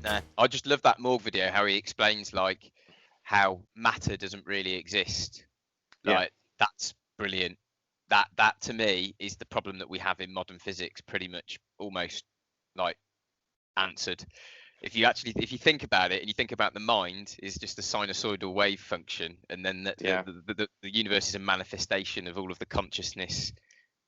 Nah, I just love that Morg video, how he explains like how matter doesn't really exist. Like that's brilliant. That to me is the problem that we have in modern physics, pretty much almost like answered. If you think about it and you think about the mind is just a sinusoidal wave function, and then the universe is a manifestation of all of the consciousness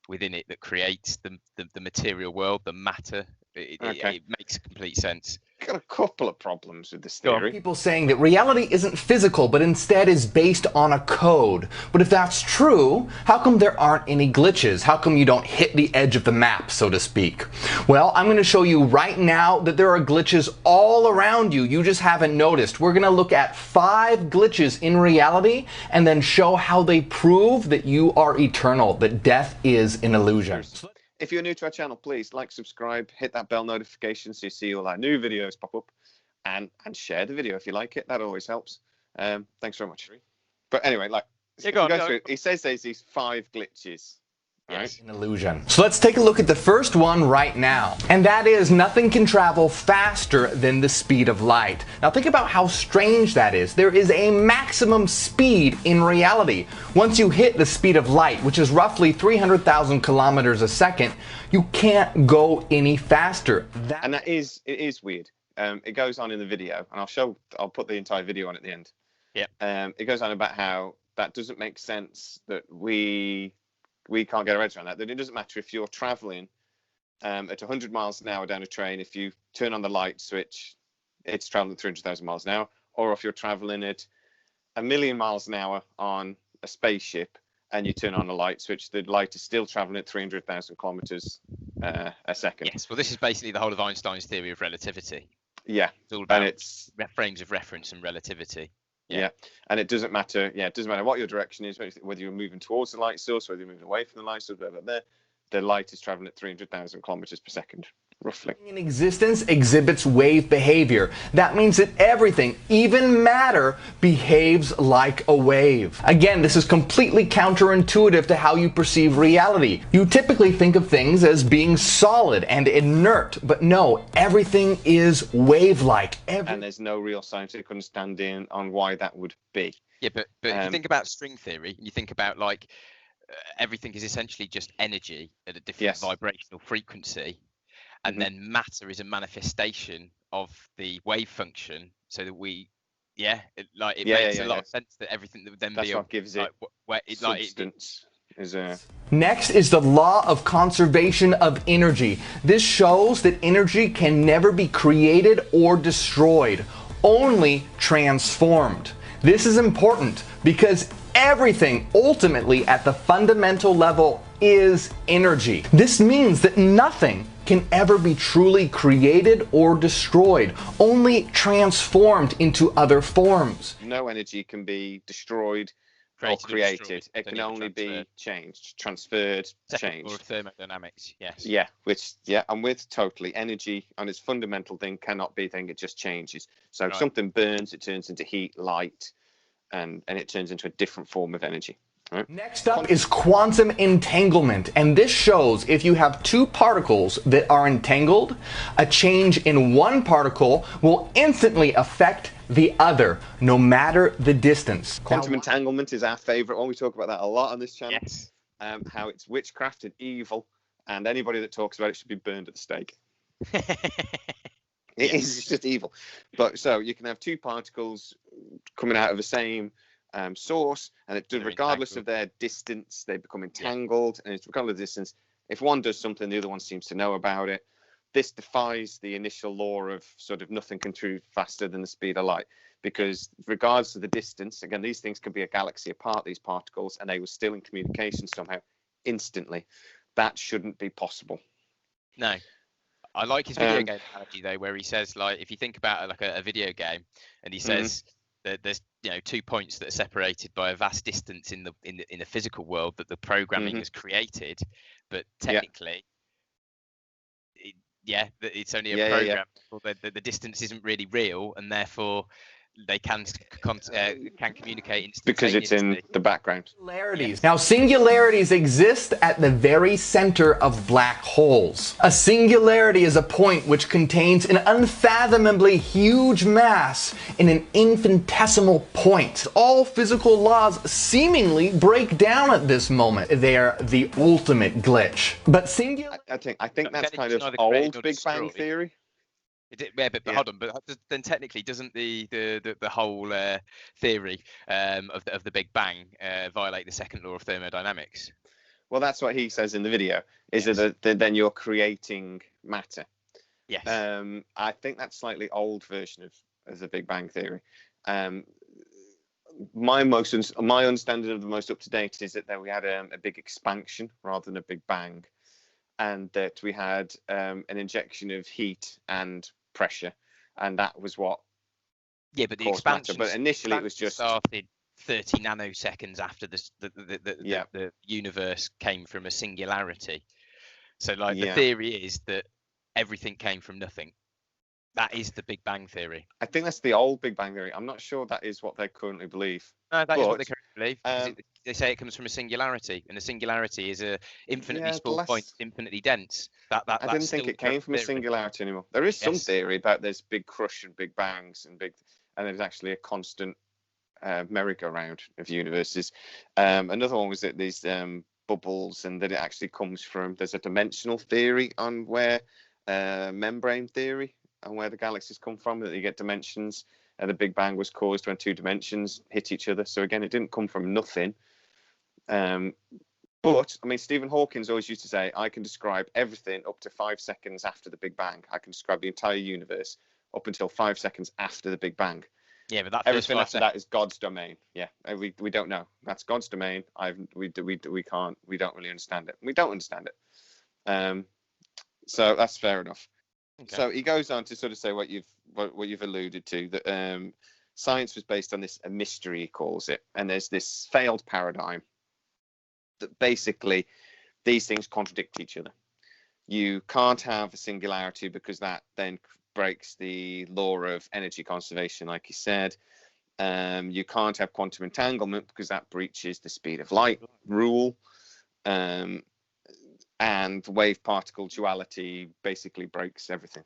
within it that creates the material world, the matter. It makes complete sense. Got a couple of problems with this theory. People saying that reality isn't physical, but instead is based on a code. But if that's true, how come there aren't any glitches? How come you don't hit the edge of the map, so to speak? Well, I'm going to show you right now that there are glitches all around you. You just haven't noticed. We're going to look at 5 glitches in reality and then show how they prove that you are eternal, that death is an illusion. If you're new to our channel, please like, subscribe, hit that bell notification so you see all our new videos pop up, and share the video if you like it. That always helps. Thanks very much. But anyway, like, go through. He says there's these 5 glitches. Right? An illusion. So let's take a look at the first one right now. And that is, nothing can travel faster than the speed of light. Now think about how strange that is. There is a maximum speed in reality. Once you hit the speed of light, which is roughly 300,000 kilometers a second, you can't go any faster. And it is weird. It goes on in the video, and I'll put the entire video on at the end. Yeah. It goes on about how that doesn't make sense, that we can't get our heads around that it doesn't matter if you're traveling at 100 miles an hour down a train. If you turn on the light switch, it's traveling at 300,000 miles an hour. Or if you're traveling at 1,000,000 miles an hour on a spaceship and you turn on a light switch, the light is still traveling at 300,000 kilometers a second. Yes, well, this is basically the whole of Einstein's theory of relativity. Yeah, it's all about frames of reference and relativity. Yeah, and it doesn't matter. Yeah, it doesn't matter what your direction is, whether you're moving towards the light source, whether you're moving away from the light source, whatever. The light is traveling at 300,000 kilometers per second, roughly. In existence exhibits wave behavior. That means that everything, even matter, behaves like a wave. Again, this is completely counterintuitive to how you perceive reality. You typically think of things as being solid and inert, but no, everything is wave-like. And there's no real scientific understanding on why that would be. Yeah, but if you think about string theory, you think about like everything is essentially just energy at a different vibrational frequency, and then matter is a manifestation of the wave function, so that it makes a lot of sense that everything that would then that's be what gives it substance. Next is the law of conservation of energy. This shows that energy can never be created or destroyed, only transformed. This is important because everything ultimately at the fundamental level is energy. This means that nothing can ever be truly created or destroyed, only transformed into other forms. No energy can be destroyed or created. It can only be changed, transferred, changed. Or thermodynamics, yes. Yeah, I'm with totally. Energy on its fundamental thing cannot be a thing, it just changes. So if something burns, it turns into heat, light, and it turns into a different form of energy. Right? Next up is quantum entanglement, and this shows if you have 2 particles that are entangled, a change in one particle will instantly affect the other, no matter the distance. Quantum entanglement is our favorite one. We talk about that a lot on this channel. Yes. How it's witchcraft and evil, and anybody that talks about it should be burned at the stake. It's just evil. But so you can have 2 particles coming out of the same source, and regardless of their distance, they become entangled, and it's regardless of the distance. If one does something, the other one seems to know about it. This defies the initial law of sort of nothing can move faster than the speed of light, because regardless of the distance, again, these things can be a galaxy apart, these particles, and they were still in communication somehow instantly. That shouldn't be possible. No. I like his video game analogy though, where he says, like, if you think about like a video game, and he says that there's 2 points that are separated by a vast distance in the physical world that the programming has created, but technically, it's only a program. The distance isn't really real, and therefore, they can communicate because it's in instantaneously. the background. Singularities. Now, singularities exist at the very center of black holes. A singularity is a point which contains an unfathomably huge mass in an infinitesimal point. All physical laws seemingly break down at this moment. They are the ultimate glitch. But I think that's kind of old Big Bang theory. Yeah, but hold on. But then technically, doesn't the whole theory of the Big Bang violate the second law of thermodynamics? Well, that's what he says in the video. Is that then you're creating matter? Yes. I think that's slightly old version of the Big Bang theory. My understanding of the most up to date is that we had a big expansion rather than a Big Bang, and that we had an injection of heat and pressure, and that was what but the expansion matter. But initially it was just started 30 nanoseconds after the universe came from a singularity. So the theory is that everything came from nothing. That is the Big Bang theory. I think that's the old Big Bang theory. I'm not sure that is what they currently believe. No, that is what they currently believe. They say it comes from a singularity, and a singularity is a infinitely small point, infinitely dense. I didn't think it came from a singularity anymore. There is some theory about there's big crush and big bangs and there's actually a constant merry-go-round of universes. Another one was that these bubbles, and that it actually comes from, there's a dimensional theory on where membrane theory on where the galaxies come from, that you get dimensions. The Big Bang was caused when two dimensions hit each other. So again, it didn't come from nothing. But I mean, Stephen Hawking's always used to say, I can describe everything up to 5 seconds after the Big Bang. I can describe the entire universe up until 5 seconds after the Big Bang. Yeah, but everything after that is God's domain. Yeah, we don't know. That's God's domain. We don't really understand it. We don't understand it. So that's fair enough. Okay. So he goes on to sort of say what you've alluded to, that science was based on a mystery, he calls it, and there's this failed paradigm that basically these things contradict each other. You can't have a singularity because that then breaks the law of energy conservation, like he said. You can't have quantum entanglement because that breaches the speed of light rule. And wave particle duality basically breaks everything.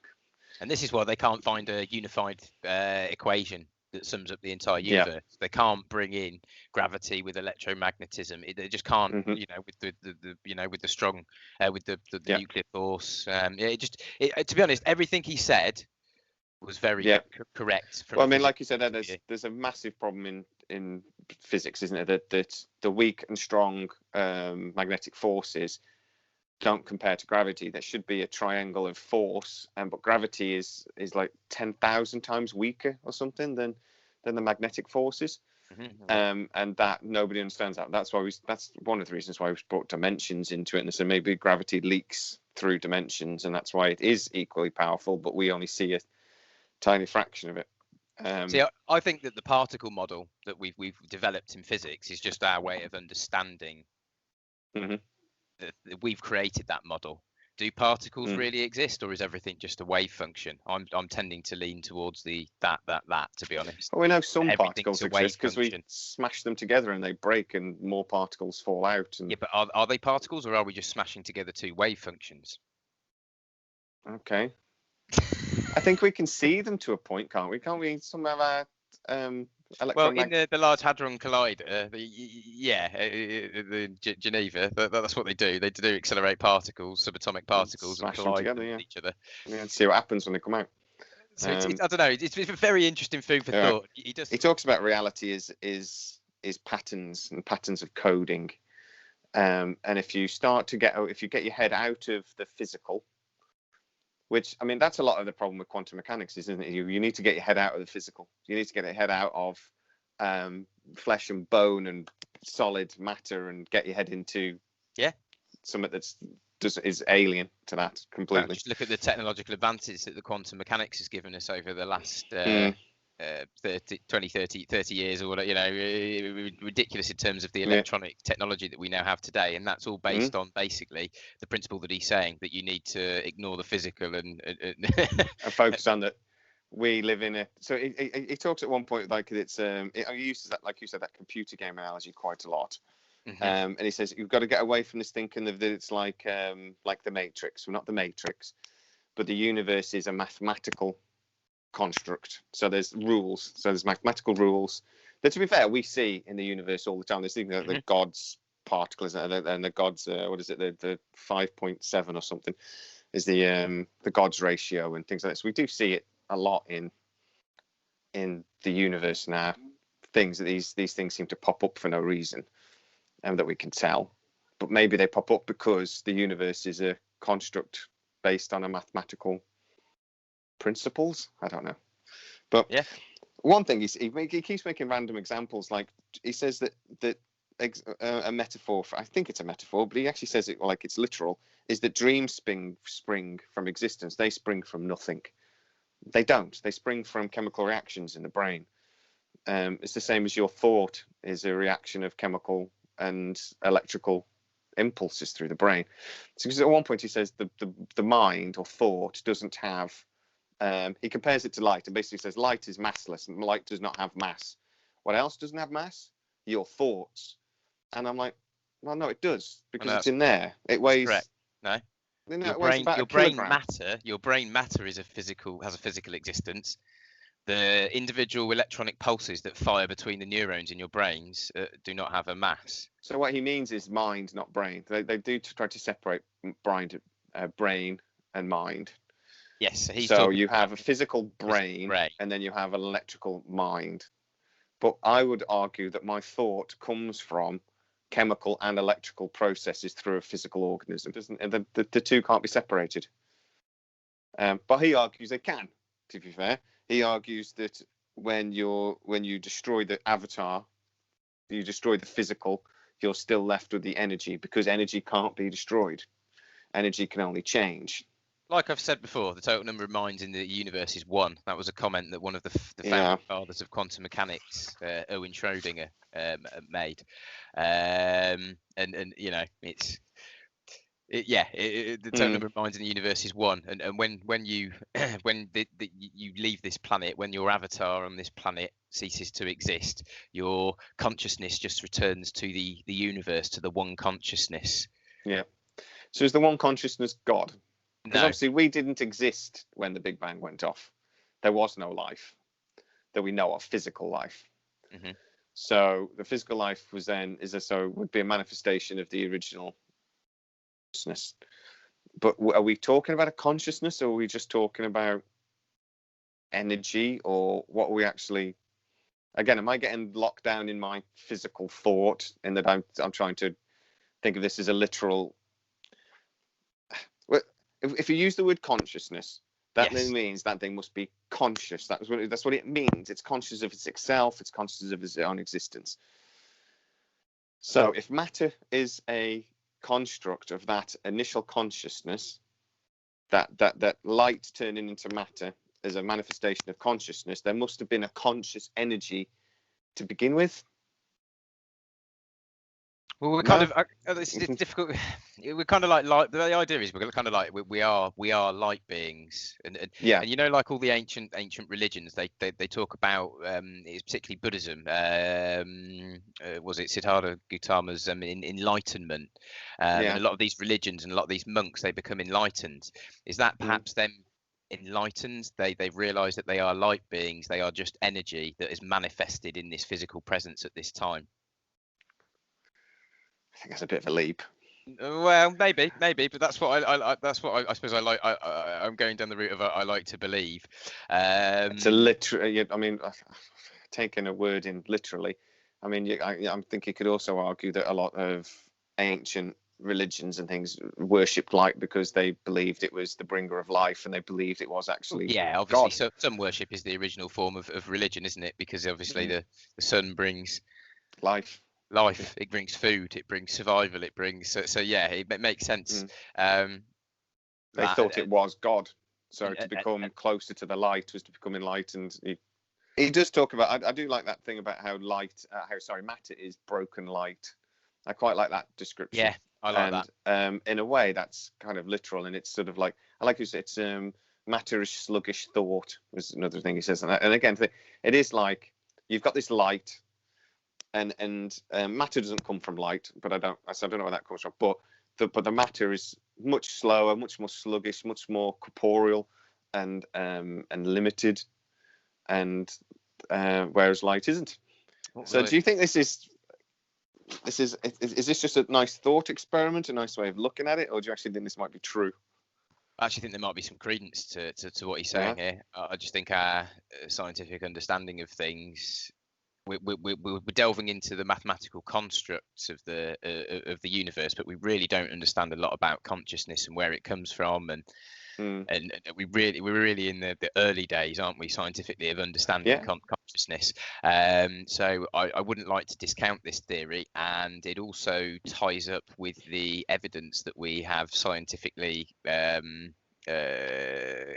And this is why they can't find a unified equation that sums up the entire universe. Yeah. They can't bring in gravity with electromagnetism. They just can't, with the strong, with the nuclear force. To be honest, everything he said was very correct. Well, I mean, like you said, there's a massive problem in physics, isn't it? That the weak and strong magnetic forces don't compare to gravity. There should be a triangle of force, but gravity is like 10,000 times weaker or something than the magnetic forces. Mm-hmm. And that nobody understands that. That's one of the reasons why we've brought dimensions into it. And so maybe gravity leaks through dimensions, and that's why it is equally powerful, but we only see a tiny fraction of it. See, I think that the particle model that we've developed in physics is just our way of understanding. Mm-hmm. We've created that model. Do particles really exist, or is everything just a wave function? I'm tending to lean towards that, to be honest. Well, we know some particles exist because we smash them together and they break and more particles fall out. Yeah, but are they particles, or are we just smashing together two wave functions? Okay. I think we can see them to a point, can't we? Can't we? Some of our well, in the Large Hadron Collider, Geneva, that's what they do. They do accelerate particles, subatomic particles, and collide together, with each other. Yeah, and see what happens when they come out. So I don't know. It's a very interesting food for thought. He talks about reality is patterns and patterns of coding, and if you get your head out of the physical. Which, I mean, that's a lot of the problem with quantum mechanics, isn't it? You need to get your head out of the physical. You need to get your head out of flesh and bone and solid matter and get your head into something is alien to that completely. Well, just look at the technological advances that the quantum mechanics has given us over the last 30 years or whatever, ridiculous in terms of the electronic technology that we now have today. And that's all based on basically the principle that he's saying, that you need to ignore the physical and focus on we live in a. So he talks at one point like it's he uses that, like you said, that computer game analogy quite a lot. And he says you've got to get away from this thinking that it's like the Matrix. Well, not the Matrix, but the universe is a mathematical construct. So there's rules. So there's mathematical rules that, to be fair, we see in the universe all the time. There's things like the God's particle, isn't it? And the God's what is it? The 5.7 or something is the God's ratio and things like this. We do see it a lot in the universe now. Things that these things seem to pop up for no reason, and that we can tell. But maybe they pop up because the universe is a construct based on a mathematical principles. I don't know. But yeah, one thing he keeps making random examples. Like he says that a metaphor for, I think it's a metaphor, but he actually says it like it's literal, is that dreams spring from existence. They spring from nothing. They don't. They spring from chemical reactions in the brain. It's the same as your thought is a reaction of chemical and electrical impulses through the brain. So because at one point he says the mind or thought doesn't have, he compares it to light and basically says light is massless and light does not have mass. What else doesn't have mass? Your thoughts. And I'm like, well, no, it does, because it's in there. It weighs. Correct. No. Your brain matter has a physical existence. The individual electronic pulses that fire between the neurons in your brains do not have a mass. So what he means is mind, not brain. They do try to separate brain and mind. Yes. So you have a physical brain, and then you have an electrical mind. But I would argue that my thought comes from chemical and electrical processes through a physical organism. The two can't be separated. But he argues they can, to be fair. He argues that when you destroy the avatar, you destroy the physical, you're still left with the energy, because energy can't be destroyed. Energy can only change. Like I've said before, the total number of minds in the universe is one. That was a comment that one of the founding fathers of quantum mechanics, Erwin Schrödinger, made. And you know, the total number of minds in the universe is one. And when you you leave this planet, when your avatar on this planet ceases to exist, your consciousness just returns to the universe, to the one consciousness. Yeah. So is the one consciousness God? Because No. obviously we didn't exist when the Big Bang went off. There was no life that we know of, physical life. So the physical life would be a manifestation of the original consciousness. But are we talking about a consciousness, or are we just talking about energy, or what are we actually? Again, am I getting locked down in my physical thought, in that I'm trying to think of this as a literal? If you use the word consciousness, that then means that thing must be conscious. That's what it means. It's conscious of itself. It's conscious of its own existence. So if matter is a construct of that initial consciousness, that light turning into matter is a manifestation of consciousness, there must have been a conscious energy to begin with. Well, we're kind of it's difficult. We're kind of like the idea is we're kind of like we are light beings, and you know, like all the ancient religions, they talk about it's particularly Buddhism. Was it Siddhartha Gautama's enlightenment? And a lot of these religions and a lot of these monks, they become enlightened. Is that perhaps them enlightened? They've realised that they are light beings. They are just energy that is manifested in this physical presence at this time. I think that's a bit of a leap. Well, maybe, but that's what I suppose I like. I'm going down the route of I like to believe. It's a literal. I mean, taking a word in literally. I mean, I think you could also argue that a lot of ancient religions and things worshipped light because they believed it was the bringer of life, and they believed it was actually obviously God. So some worship is the original form of religion, isn't it? Because obviously the sun brings life, it brings food, it brings survival, it brings it makes sense. They thought it was God, so to become closer to the light was to become enlightened. He does talk about, I do like that thing about how matter is broken light. I quite like that description. Yeah, I like that. In a way, that's kind of literal, and it's sort of like, I like you said, it's matter is sluggish thought was another thing he says. And again, it is like you've got this light, and matter doesn't come from light, but I don't know where that comes from. But the matter is much slower, much more sluggish, much more corporeal, and limited, and whereas light isn't. So do you think this is this just a nice thought experiment, a nice way of looking at it, or do you actually think this might be true? I actually think there might be some credence to what he's saying here. I just think our scientific understanding of things, we're delving into the mathematical constructs of the universe, but we really don't understand a lot about consciousness and where it comes from, and we're really in the early days, aren't we, scientifically, of understanding consciousness. So I wouldn't like to discount this theory, and it also ties up with the evidence that we have scientifically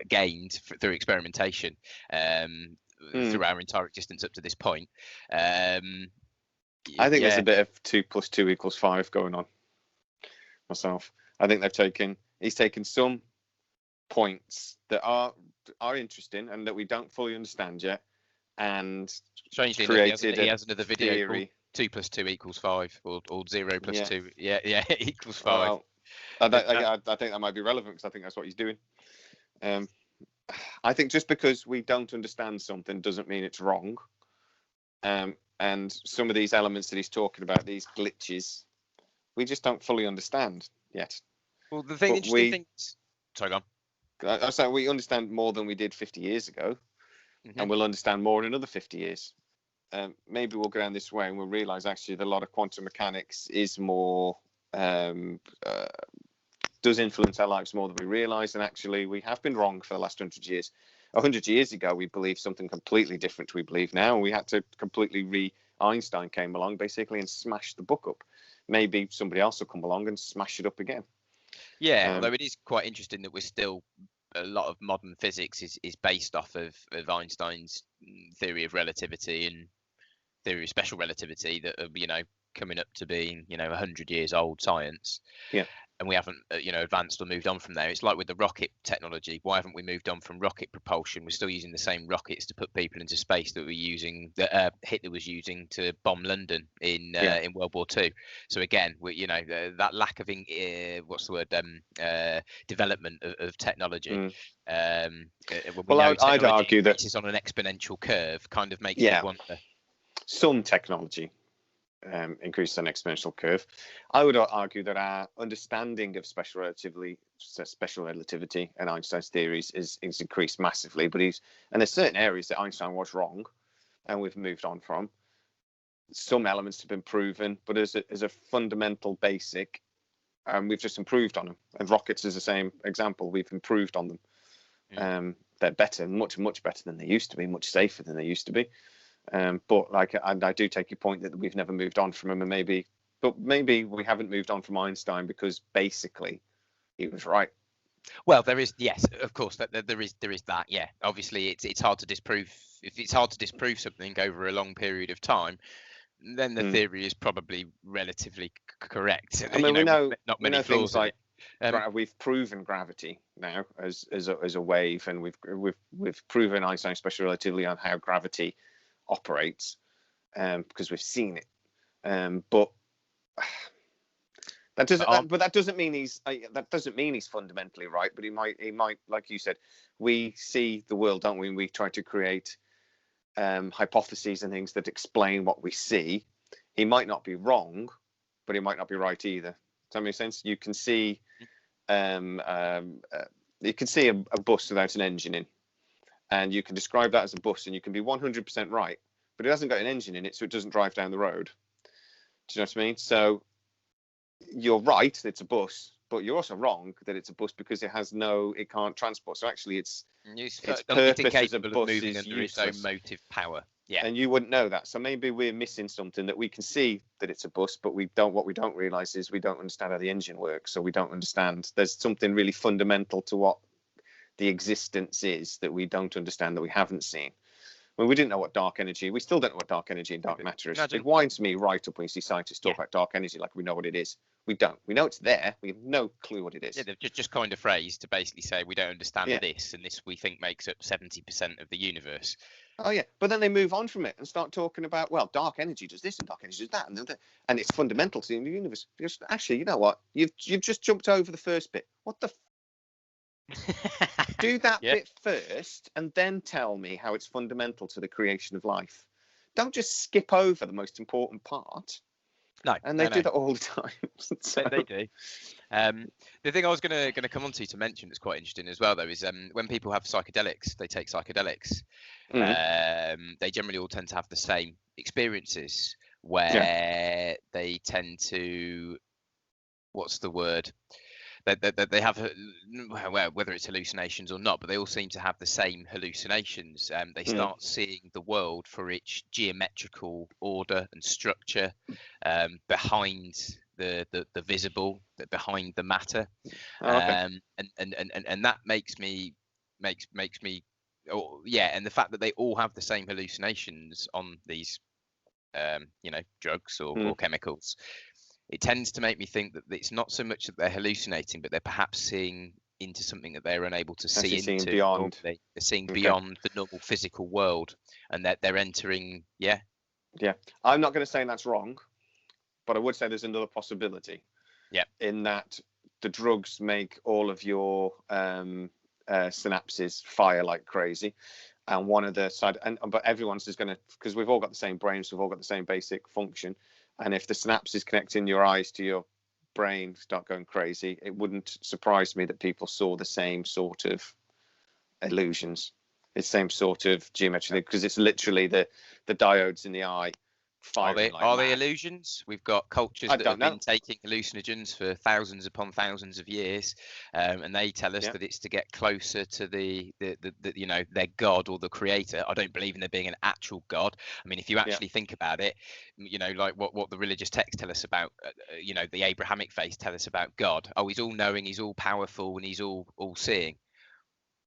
gained through experimentation through our entire existence up to this point. I think there's a bit of 2 + 2 = 5 going on myself. I think he's taken some points that are interesting and that we don't fully understand yet, and strangely created he has another video theory. Called 2 + 2 = 5, or 0 + 2 equals 5. Well, I think that might be relevant, because I think that's what he's doing. I think just because we don't understand something doesn't mean it's wrong. And some of these elements that he's talking about, these glitches, we just don't fully understand yet. Well, the interesting thing is... Sorry, go on. I say we understand more than we did 50 years ago, and we'll understand more in another 50 years. Maybe we'll go down this way and we'll realize actually that a lot of quantum mechanics is more does influence our lives more than we realize, and actually we have been wrong for the last 100 years. 100 years ago we believed something completely different to we believe now, and we had to completely Einstein came along basically and smashed the book up. Maybe somebody else will come along and smash it up again. Although it is quite interesting that we're still, a lot of modern physics is based off of Einstein's theory of relativity and theory of special relativity that are, coming up to being 100 years old science. And we haven't advanced or moved on from there. It's like with the rocket technology. Why haven't we moved on from rocket propulsion? We're still using the same rockets to put people into space that Hitler was using to bomb London in World War II. So again, that lack of development of technology. I'd argue that it's on an exponential curve, kind of makes me wonder. Some technology increases an exponential curve. I would argue that our understanding of special relativity and Einstein's theories is increased massively, and there's certain areas that Einstein was wrong and we've moved on from. Some elements have been proven, but as a fundamental basic, we've just improved on them. And rockets is the same example. We've improved on them. They're better, much better than they used to be, much safer than they used to be. But I do take your point that we've never moved on from him, and maybe we haven't moved on from Einstein because basically he was right. Well, there is, yes, of course, there is that. Yeah, obviously it's hard to disprove. If it's hard to disprove something over a long period of time, then the theory is probably relatively correct. I mean, we know flaws things like we've proven gravity now as a wave, and we've proven Einstein's special relativity on how gravity operates, because we've seen it, but that doesn't mean he's fundamentally right. But he might, like you said, we see the world, don't we? We try to create hypotheses and things that explain what we see. He might not be wrong, but he might not be right either. Does that make sense? You can see a bus without an engine in, and you can describe that as a bus, and you can be 100% right, but it hasn't got an engine in it, so it doesn't drive down the road. Do you know what I mean? So you're right that it's a bus, but you're also wrong that it's a bus because it can't transport. So actually, its purpose as a bus is useless. Its own motive power. Yeah. And you wouldn't know that. So maybe we're missing something, that we can see that it's a bus, but what we don't realize is we don't understand how the engine works. So we don't understand. There's something really fundamental to what the existence is that we don't understand, that we haven't seen. Well, we didn't know what dark energy. We still don't know what dark energy and dark matter is. It winds me right up when you see scientists talk about dark energy like we know what it is. We don't. We know it's there. We have no clue what it is. Yeah, they've just coined a phrase to basically say we don't understand this, and this we think makes up 70% of the universe. Oh yeah, but then they move on from it and start talking about, well, dark energy does this and dark energy does that, and it's fundamental to the universe. Because actually, you know what? You've just jumped over the first bit. What the? Do that bit first, and then tell me how it's fundamental to the creation of life. Don't just skip over the most important part. No, and they do that all the time. So. They do. The thing I was going to come on to mention that's quite interesting as well, though, is when people have psychedelics, they take psychedelics. They generally all tend to have the same experiences where they tend to, what's the word? They have, well, whether it's hallucinations or not, but they all seem to have the same hallucinations. They start seeing the world for its geometrical order and structure behind the visible, behind the matter, and that makes me, and the fact that they all have the same hallucinations on these, drugs or chemicals. It tends to make me think that it's not so much that they're hallucinating, but they're perhaps seeing into something that they're unable to see into. Beyond. They're seeing beyond the normal physical world, and that they're entering. Yeah. I'm not going to say that's wrong, but I would say there's another possibility. Yeah. In that the drugs make all of your synapses fire like crazy, and one of the side, but everyone's is going to, because we've all got the same brains, we've all got the same basic function. And if the synapses connecting your eyes to your brain start going crazy, it wouldn't surprise me that people saw the same sort of illusions, the same sort of geometry, because it's literally the diodes in the eye firing. Are they illusions? We've got cultures that have been taking hallucinogens for thousands upon thousands of years, and they tell us that it's to get closer to the their god or the creator. I don't believe in there being an actual god. I mean, if you actually think about it, like what the religious texts tell us about, the Abrahamic faith tell us about God. Oh, he's all knowing, he's all powerful, and he's all seeing.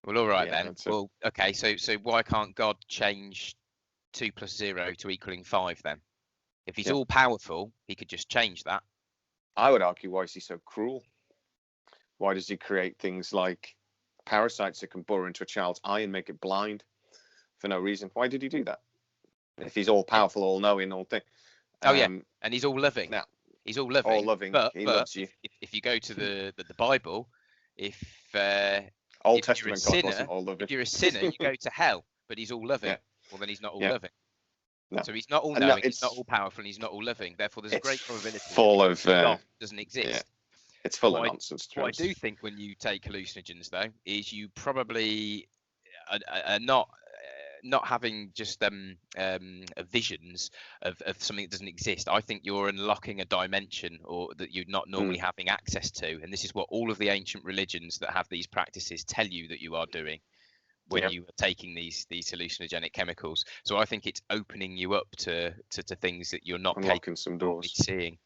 Well, all right then. Well, okay. So why can't God change 2 + 0 to equaling 5 then? If he's all powerful, he could just change that. I would argue, why is he so cruel? Why does he create things like parasites that can burrow into a child's eye and make it blind for no reason? Why did he do that? If he's all powerful, all knowing, all thing. And he's all loving. Now, he's all loving. All loving. He loves you. If you go to the Bible, if Old Testament God wasn't all loving. If you're a sinner, you go to hell. But he's all loving. Well, then he's not all loving. No. So he's not all knowing, he's not all powerful, and he's not all loving. Therefore, there's a great probability that God doesn't exist. Yeah. It's full of nonsense. What I do think when you take hallucinogens, though, is you probably are not having just visions of something that doesn't exist. I think you're unlocking a dimension or that you're not normally having access to, and this is what all of the ancient religions that have these practices tell you that you are doing when you are taking these hallucinogenic chemicals. So I think it's opening you up to things that you're not unlocking some doors, seeing.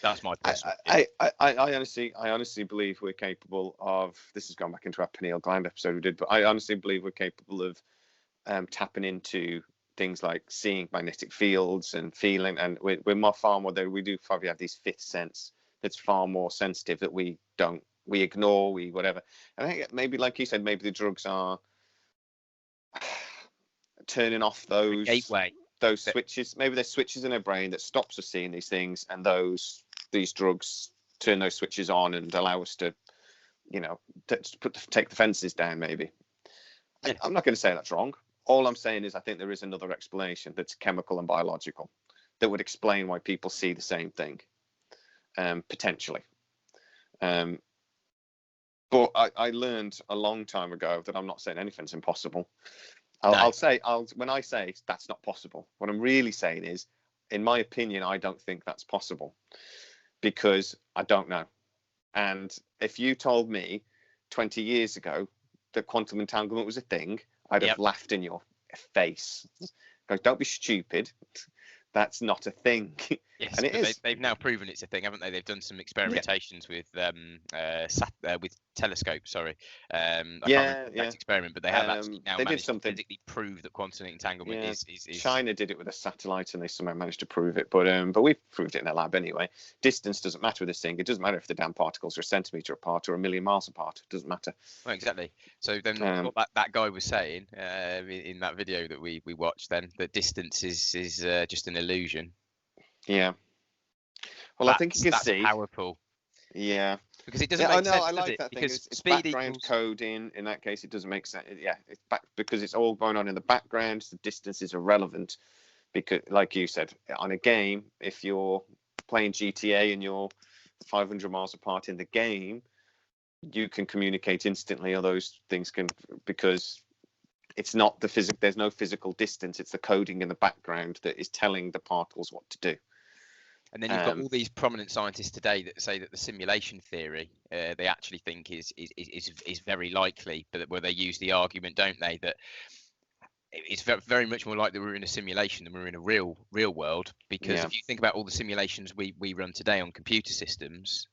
That's my personal I honestly believe we're capable of, this has gone back into our pineal gland episode we did, but I honestly believe we're capable of tapping into things like seeing magnetic fields and feeling, and we're far more there. We do probably have this fifth sense that's far more sensitive that we ignore, whatever. And I think maybe, like you said, maybe the drugs are turning off those switches. Maybe there's switches in our brain that stops us seeing these things, and these drugs turn those switches on and allow us to, take the fences down. Maybe. I'm not going to say that's wrong. All I'm saying is I think there is another explanation that's chemical and biological that would explain why people see the same thing, potentially. But I learned a long time ago that I'm not saying anything's impossible. When I say that's not possible, what I'm really saying is, in my opinion, I don't think that's possible because I don't know. And if you told me 20 years ago that quantum entanglement was a thing, I'd have laughed in your face. Don't be stupid. That's not a thing. Yes, and it but is. they've now proven it's a thing, haven't they? They've done some experimentations with with telescopes. Sorry, I can't remember the exact experiment, but they have actually now They did managed to something. physically prove that quantum entanglement Yeah, is. China did it with a satellite, and they somehow managed to prove it. But we've proved it in the lab anyway. Distance doesn't matter with this thing. It doesn't matter if the damn particles are a centimeter apart or a million miles apart. It doesn't matter. Well, exactly. So then, what that guy was saying in that video that we watched, then that distance is just an illusion. Yeah. Well, I think you can that's see. Powerful. Yeah. Because it doesn't make sense. I like that thing. Because it's speed background equals coding. In that case, it doesn't make sense. Yeah, it's back because it's all going on in the background. The distance is irrelevant because, like you said, on a game, if you're playing GTA and you're 500 miles apart in the game, you can communicate instantly, or those things can, because it's not the physics. There's no physical distance. It's the coding in the background that is telling the particles what to do. And then you've got all these prominent scientists today that say that the simulation theory they actually think is very likely, but where they use the argument, don't they, that it's very much more likely we're in a simulation than we're in a real world. Because if you think about all the simulations we run today on computer systems,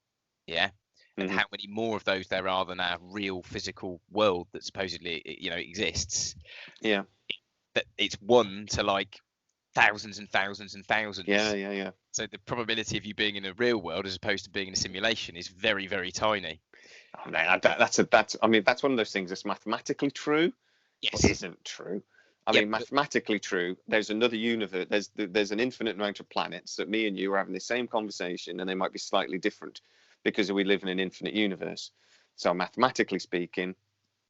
and how many more of those there are than our real physical world that supposedly exists. Yeah, that it's 1 to like thousands and thousands and thousands. Yeah. So the probability of you being in a real world as opposed to being in a simulation is very, very tiny. Oh, man, that's one of those things that's mathematically true, yes, but isn't true. I mean, mathematically true. There's another universe. There's an infinite amount of planets that me and you are having the same conversation, and they might be slightly different because we live in an infinite universe. So mathematically speaking,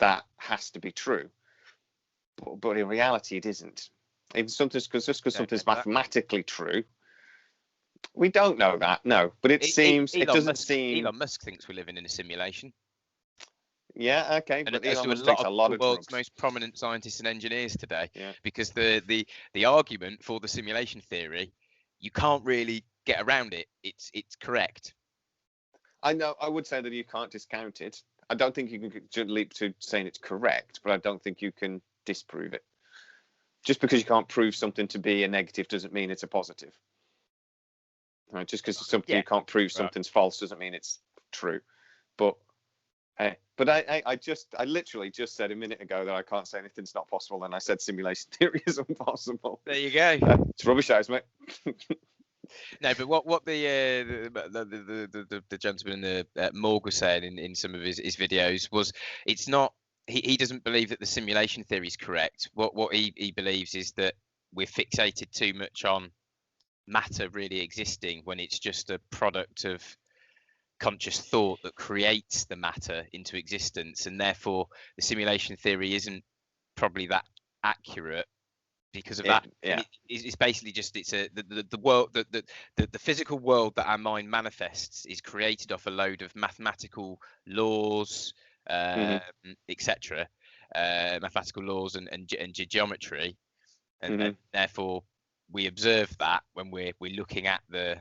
that has to be true. But in reality, it isn't. Even something's because something's mathematically true. We don't know that, no. But it doesn't seem. Elon Musk thinks we're living in a simulation. Yeah, okay. And but Elon Musk takes a lot of the world's most prominent scientists and engineers today. Yeah. Because the argument for the simulation theory, you can't really get around it. It's correct. I know. I would say that you can't discount it. I don't think you can leap to saying it's correct, but I don't think you can disprove it. Just because you can't prove something to be a negative doesn't mean it's a positive. Right? Just because you can't prove something's false doesn't mean it's true. But I literally just said a minute ago that I can't say anything's not possible, and I said simulation theory is impossible. There you go. It's rubbish, mate. No, but what the gentleman in the Morg was saying in some of his videos was it's not. He doesn't believe that the simulation theory is correct. What he believes is that we're fixated too much on matter really existing when it's just a product of conscious thought that creates the matter into existence, and therefore the simulation theory isn't probably that accurate because of that. Yeah. It's basically just the world the physical world that our mind manifests is created off a load of mathematical laws, etc. Mathematical laws and geometry, and therefore we observe that when we're looking at the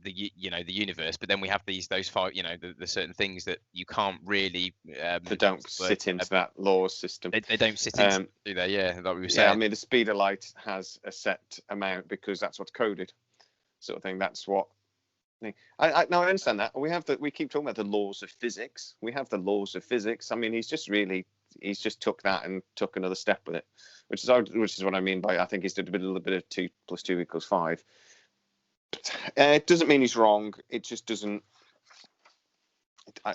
universe, but then we have those five, the certain things that you can't really they don't sit into that law system. They don't sit into, do they? Yeah, like we were saying. Yeah, I mean the speed of light has a set amount because that's what's coded, sort of thing. That's what. I understand that. We keep talking about the laws of physics. We have the laws of physics. I mean, he's just took that and took another step with it, which is what I mean by I think he's did a little bit of 2 + 2 = 5. It doesn't mean he's wrong. It just doesn't.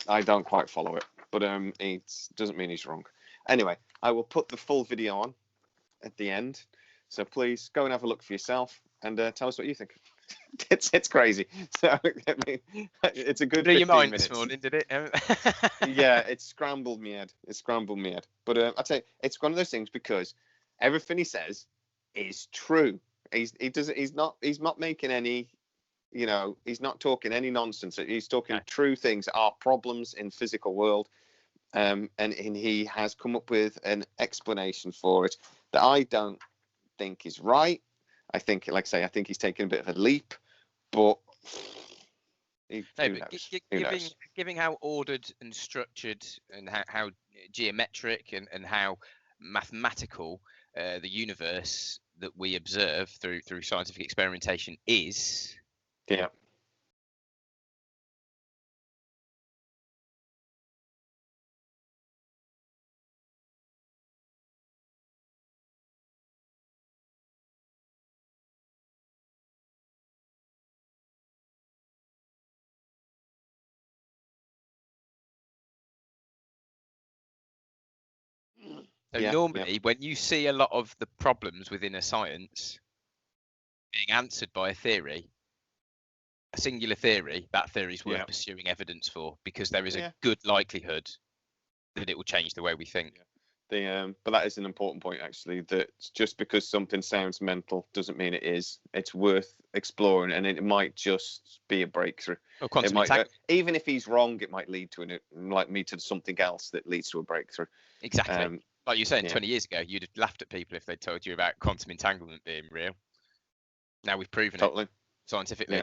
I don't quite follow it, but it doesn't mean he's wrong. Anyway, I will put the full video on at the end, so please go and have a look for yourself and tell us what you think. It's crazy. So I mean, it's a good. Blew your mind minutes. this morning, did it? Yeah, it scrambled me head. But I tell you, it's one of those things because everything he says is true. He's not making any, he's not talking any nonsense. He's talking true things, are problems in physical world, and he has come up with an explanation for it that I don't think is right. I think, like I say, I think he's taken a bit of a leap, but giving how ordered and structured and how geometric and how mathematical the universe that we observe through scientific experimentation is, Yeah. So Yeah, normally, when you see a lot of the problems within a science being answered by a theory, a singular theory, that theory is worth Yeah. pursuing evidence for, because there is a Yeah. good likelihood that it will change the way we think. But that is an important point, actually, that just because something sounds mental doesn't mean it is. It's worth exploring, and it might just be a breakthrough. Or It quantum might, entanglement. even if he's wrong, it might lead to to something else that leads to a breakthrough. Exactly. Like you were saying, yeah. 20 years ago, you'd have laughed at people if they told you about quantum entanglement being real. Now we've proven Totally. it scientifically. Yeah.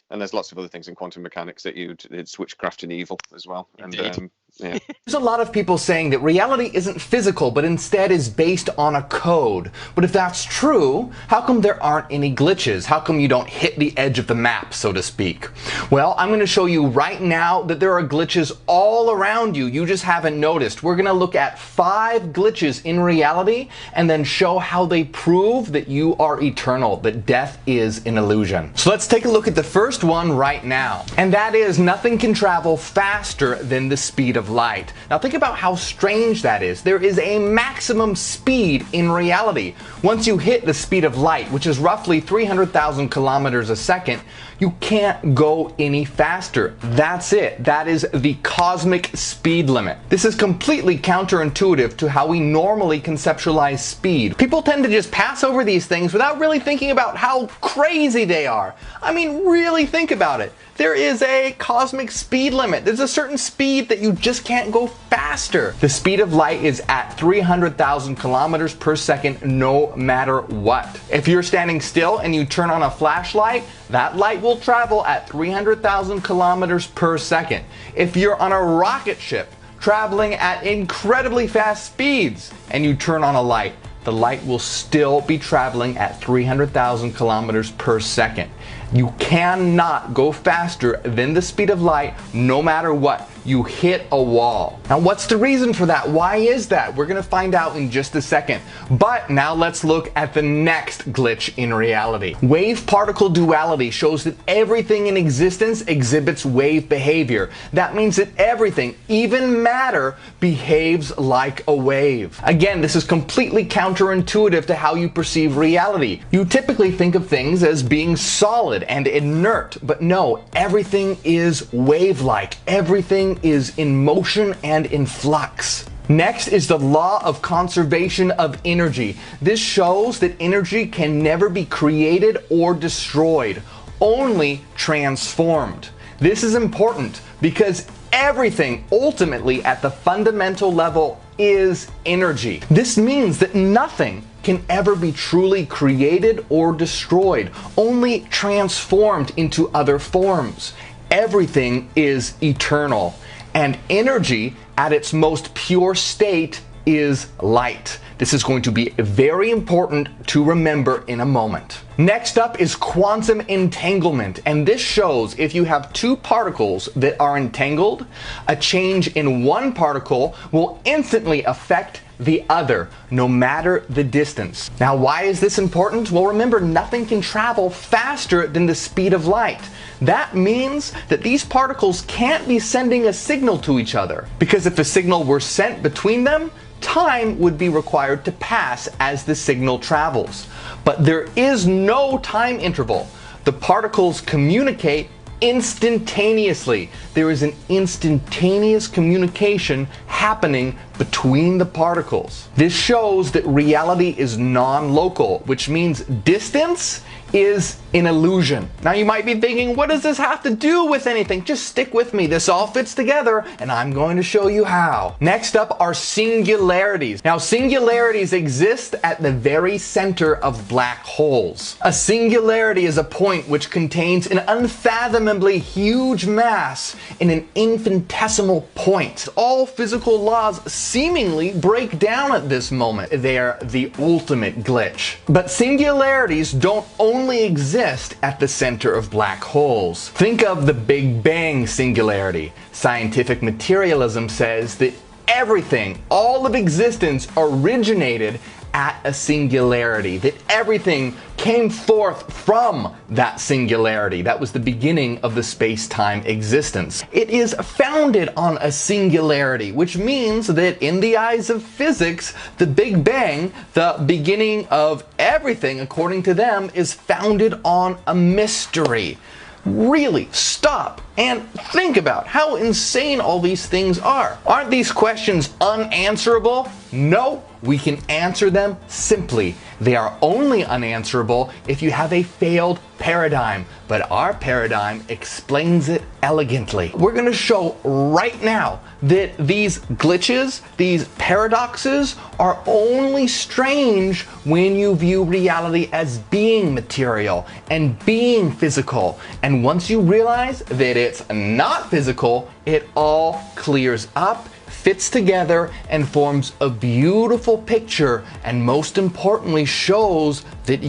And there's lots of other things in quantum mechanics that it's witchcraft and evil as well. Indeed. And yeah. There's a lot of people saying that reality isn't physical, but instead is based on a code. But if that's true, how come there aren't any glitches? How come you don't hit the edge of the map, so to speak? Well, I'm going to show you right now that there are glitches all around you. You just haven't noticed. We're going to look at 5 glitches in reality and then show how they prove that you are eternal, that death is an illusion. So let's take a look at the first one right now. And that is, nothing can travel faster than the speed of light. Now think about how strange that is. There is a maximum speed in reality. Once you hit the speed of light, which is roughly 300,000 kilometers a second, you can't go any faster. That's it. That is the cosmic speed limit. This is completely counterintuitive to how we normally conceptualize speed. People tend to just pass over these things without really thinking about how crazy they are. I mean, really think about it. There is a cosmic speed limit. There's a certain speed that you just can't go faster. The speed of light is at 300,000 kilometers per second no matter what. If you're standing still and you turn on a flashlight, that light will travel at 300,000 kilometers per second. If you're on a rocket ship traveling at incredibly fast speeds and you turn on a light, the light will still be traveling at 300,000 kilometers per second. You cannot go faster than the speed of light no matter what. You hit a wall. Now what's the reason for that? Why is that? We're going to find out in just a second. But now let's look at the next glitch in reality. Wave-particle duality shows that everything in existence exhibits wave behavior. That means that everything, even matter, behaves like a wave. Again, this is completely counterintuitive to how you perceive reality. You typically think of things as being solid and inert, but no, everything is wave-like. Everything is in motion and in flux. Next is the law of conservation of energy. This shows that energy can never be created or destroyed, only transformed. This is important because everything ultimately at the fundamental level is energy. This means that nothing can ever be truly created or destroyed, only transformed into other forms. Everything is eternal, and energy at its most pure state is light. This is going to be very important to remember in a moment. Next up is quantum entanglement, and this shows if you have 2 particles that are entangled, a change in one particle will instantly affect the other, no matter the distance. Now, why is this important? Well, remember, nothing can travel faster than the speed of light. That means that these particles can't be sending a signal to each other, because if a signal were sent between them, time would be required to pass as the signal travels. But there is no time interval. The particles communicate instantaneously. There is an instantaneous communication happening between the particles. This shows that reality is non-local, which means distance is an illusion. Now you might be thinking, what does this have to do with anything? Just stick with me. This all fits together, and I'm going to show you how. Next up are singularities. Now singularities exist at the very center of black holes. A singularity is a point which contains an unfathomably huge mass in an infinitesimal point. All physical laws seemingly break down at this moment. They're the ultimate glitch. But singularities don't only exist at the center of black holes. Think of the Big Bang singularity. Scientific materialism says that everything, all of existence, originated at a singularity, that everything came forth from that singularity. That was the beginning of the space-time existence. It is founded on a singularity, which means that in the eyes of physics, the Big Bang, the beginning of everything, according to them, is founded on a mystery. Really stop and think about how insane all these things are. Aren't these questions unanswerable? No, we can answer them simply. They are only unanswerable if you have a failed paradigm, but our paradigm explains it elegantly. We're going to show right now that these glitches, these paradoxes, are only strange when you view reality as being material and being physical. And once you realize that it's not physical, it all clears up, fits together, and forms a beautiful picture, and most importantly shows that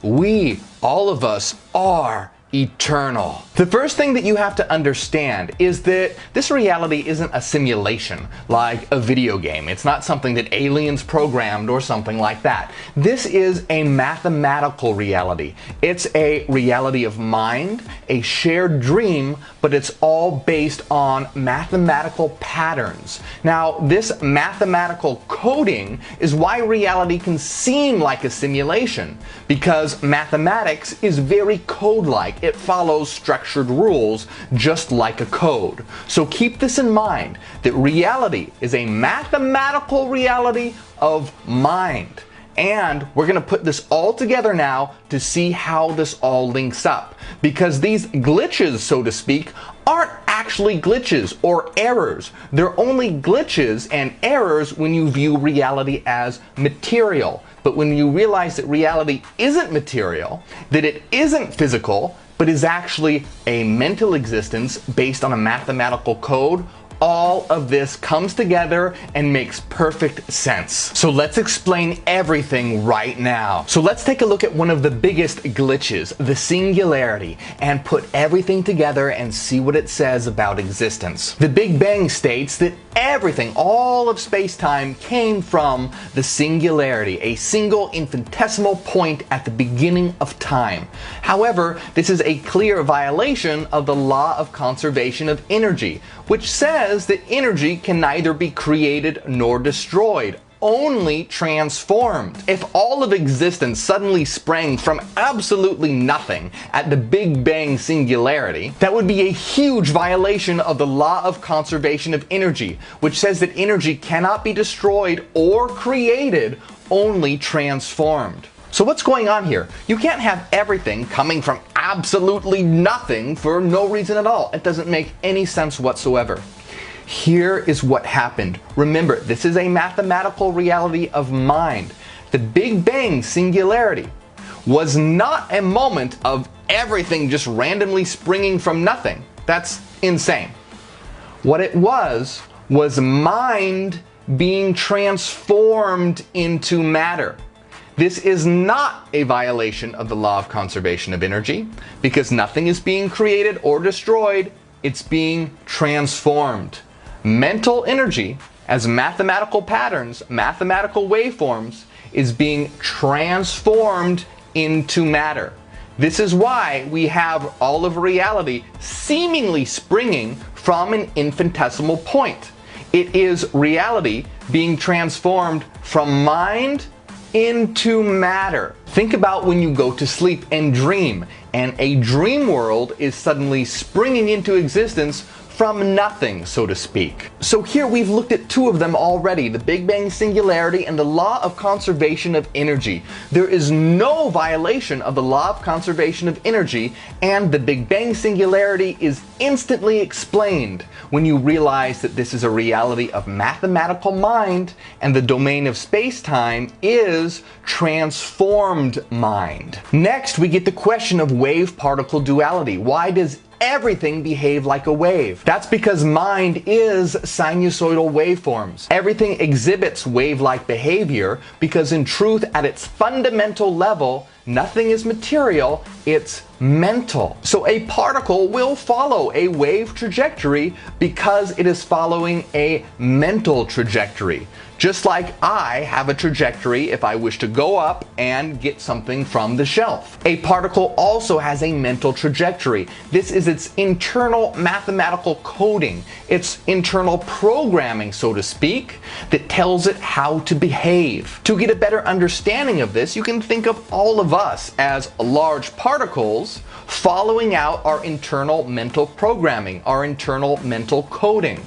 we, all of us, are eternal. The first thing that you have to understand is that this reality isn't a simulation like a video game. It's not something that aliens programmed or something like that. This is a mathematical reality. It's a reality of mind, a shared dream, but it's all based on mathematical patterns. Now, this mathematical coding is why reality can seem like a simulation, because mathematics is very code-like. It follows structured rules just like a code. So keep this in mind, that reality is a mathematical reality of mind. And we're going to put this all together now to see how this all links up. Because these glitches, so to speak, aren't actually glitches or errors. They're only glitches and errors when you view reality as material. But when you realize that reality isn't material, that it isn't physical, but is actually a mental existence based on a mathematical code, all of this comes together and makes perfect sense. So let's explain everything right now. So let's take a look at one of the biggest glitches, the singularity, and put everything together and see what it says about existence. The Big Bang states that everything, all of space-time, came from the singularity, a single infinitesimal point at the beginning of time. However, this is a clear violation of the law of conservation of energy, which says that energy can neither be created nor destroyed, only transformed. If all of existence suddenly sprang from absolutely nothing at the Big Bang singularity, that would be a huge violation of the law of conservation of energy, which says that energy cannot be destroyed or created, only transformed. So what's going on here? You can't have everything coming from absolutely nothing for no reason at all. It doesn't make any sense whatsoever. Here is what happened. Remember, this is a mathematical reality of mind. The Big Bang singularity was not a moment of everything just randomly springing from nothing. That's insane. What it was mind being transformed into matter. This is not a violation of the law of conservation of energy, because nothing is being created or destroyed, it's being transformed. Mental energy, as mathematical patterns, mathematical waveforms, is being transformed into matter. This is why we have all of reality seemingly springing from an infinitesimal point. It is reality being transformed from mind into matter. Think about when you go to sleep and dream, and a dream world is suddenly springing into existence from nothing, so to speak. So here we've looked at two of them already, the Big Bang singularity and the law of conservation of energy. There is no violation of the law of conservation of energy, and the Big Bang singularity is instantly explained when you realize that this is a reality of mathematical mind, and the domain of space-time is transformed mind. Next, we get the question of wave-particle duality. Why does everything behave like a wave. That's because mind is sinusoidal waveforms. Everything exhibits wave-like behavior because in truth, at its fundamental level, nothing is material, it's mental. So a particle will follow a wave trajectory because it is following a mental trajectory. Just like I have a trajectory if I wish to go up and get something from the shelf. A particle also has a mental trajectory. This is its internal mathematical coding, its internal programming, so to speak, that tells it how to behave. To get a better understanding of this, you can think of all of us as large particles following out our internal mental programming, our internal mental coding.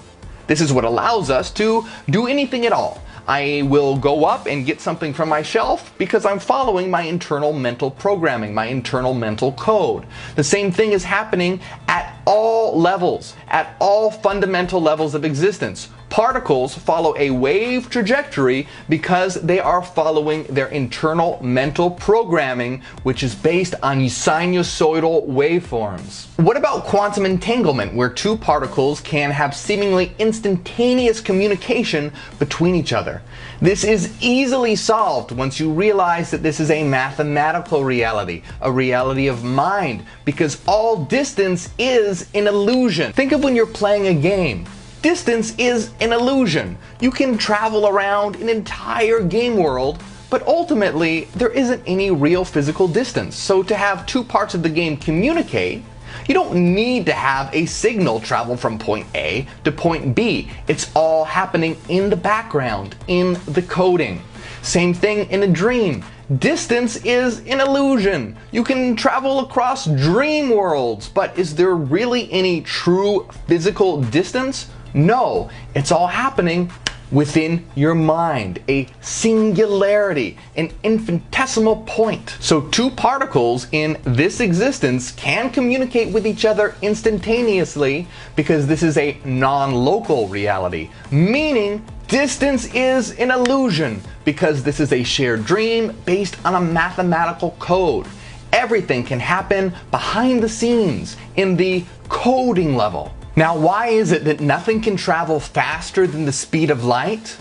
This is what allows us to do anything at all. I will go up and get something from my shelf because I'm following my internal mental programming, my internal mental code. The same thing is happening at all levels, at all fundamental levels of existence. Particles follow a wave trajectory because they are following their internal mental programming, which is based on sinusoidal waveforms. What about quantum entanglement, where two particles can have seemingly instantaneous communication between each other? This is easily solved once you realize that this is a mathematical reality, a reality of mind, because all distance is an illusion. Think of when you're playing a game. Distance is an illusion. You can travel around an entire game world, but ultimately there isn't any real physical distance. So to have two parts of the game communicate, you don't need to have a signal travel from point A to point B. It's all happening in the background, in the coding. Same thing in a dream. Distance is an illusion. You can travel across dream worlds, but is there really any true physical distance? No, it's all happening within your mind, a singularity, an infinitesimal point. So two particles in this existence can communicate with each other instantaneously because this is a non-local reality, meaning distance is an illusion because this is a shared dream based on a mathematical code. Everything can happen behind the scenes in the coding level. Now, why is it that nothing can travel faster than the speed of light?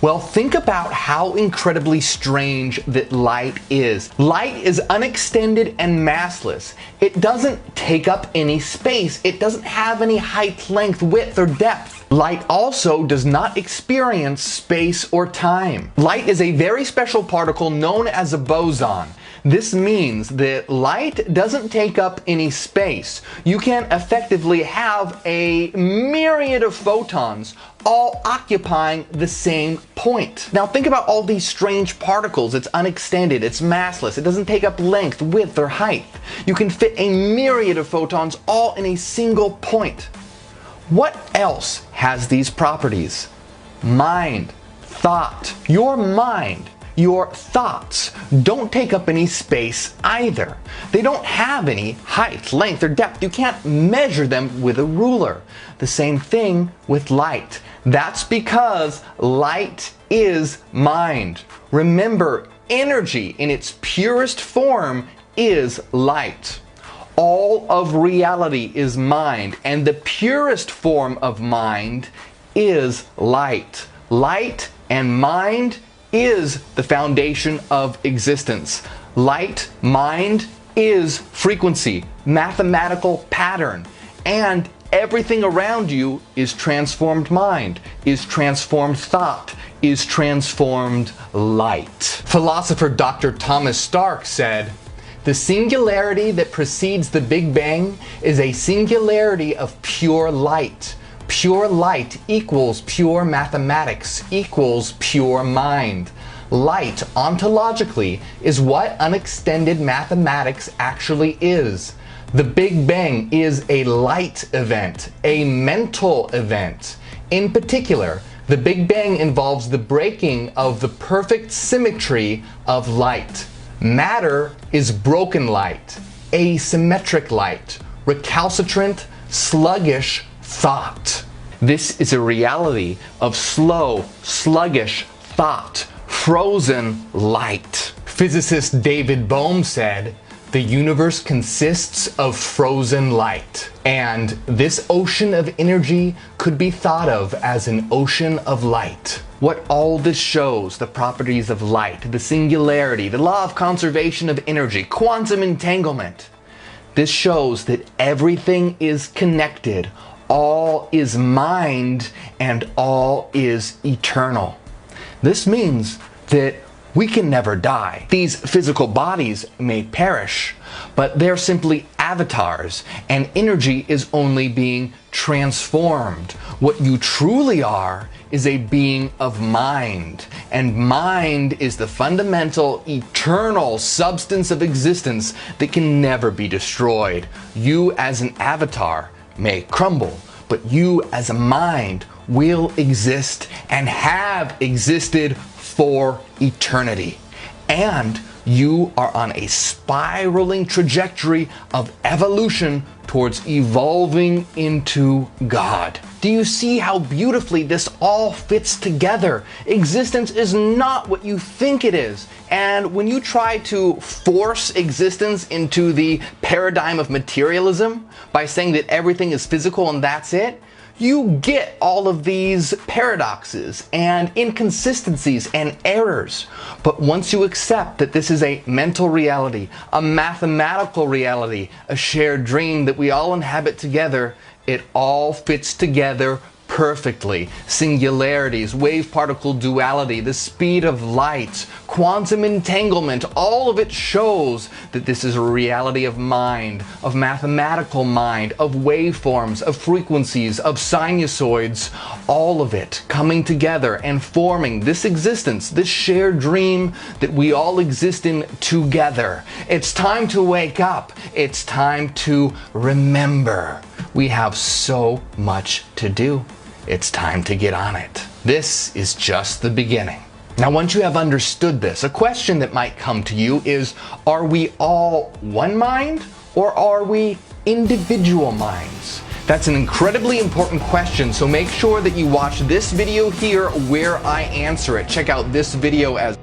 Well, think about how incredibly strange that light is. Light is unextended and massless. It doesn't take up any space. It doesn't have any height, length, width, or depth. Light also does not experience space or time. Light is a very special particle known as a boson. This means that light doesn't take up any space. You can effectively have a myriad of photons all occupying the same point. Now think about all these strange particles. It's unextended, it's massless, it doesn't take up length, width, or height. You can fit a myriad of photons all in a single point. What else has these properties? Mind, thought. Your mind, your thoughts don't take up any space either. They don't have any height, length, or depth. You can't measure them with a ruler. The same thing with light. That's because light is mind. Remember, energy in its purest form is light. All of reality is mind, and the purest form of mind is light. Light and mind is the foundation of existence. Light, mind, is frequency, mathematical pattern, and everything around you is transformed mind, is transformed thought, is transformed light. Philosopher Dr. Thomas Stark said, "The singularity that precedes the Big Bang is a singularity of pure light. Pure light equals pure mathematics equals pure mind. Light, ontologically, is what unextended mathematics actually is. The Big Bang is a light event, a mental event. In particular, the Big Bang involves the breaking of the perfect symmetry of light. Matter is broken light, asymmetric light, recalcitrant, sluggish thought. This is a reality of slow, sluggish thought, frozen light." Physicist David Bohm said, The universe consists of frozen light, and this ocean of energy could be thought of as an ocean of light. What all this shows, the properties of light, the singularity, the law of conservation of energy, quantum entanglement, this shows that everything is connected, all is mind, and all is eternal. This means that we can never die. These physical bodies may perish, but they're simply avatars, and energy is only being transformed. What you truly are is a being of mind, and mind is the fundamental, eternal substance of existence that can never be destroyed. You as an avatar may crumble, but you as a mind will exist and have existed for eternity. And you are on a spiraling trajectory of evolution towards evolving into God. Do you see how beautifully this all fits together? Existence is not what you think it is. And when you try to force existence into the paradigm of materialism by saying that everything is physical and that's it, you get all of these paradoxes and inconsistencies and errors. But once you accept that this is a mental reality, a mathematical reality, a shared dream that we all inhabit together, it all fits together perfectly. Singularities, wave-particle duality, the speed of light, quantum entanglement, all of it shows that this is a reality of mind, of mathematical mind, of waveforms, of frequencies, of sinusoids, all of it coming together and forming this existence, this shared dream that we all exist in together. It's time to wake up. It's time to remember. We have so much to do. It's time to get on it. This is just the beginning. Now, once you have understood this, a question that might come to you is, are we all one mind or are we individual minds? That's an incredibly important question, so make sure that you watch this video here where I answer it. Check out this video as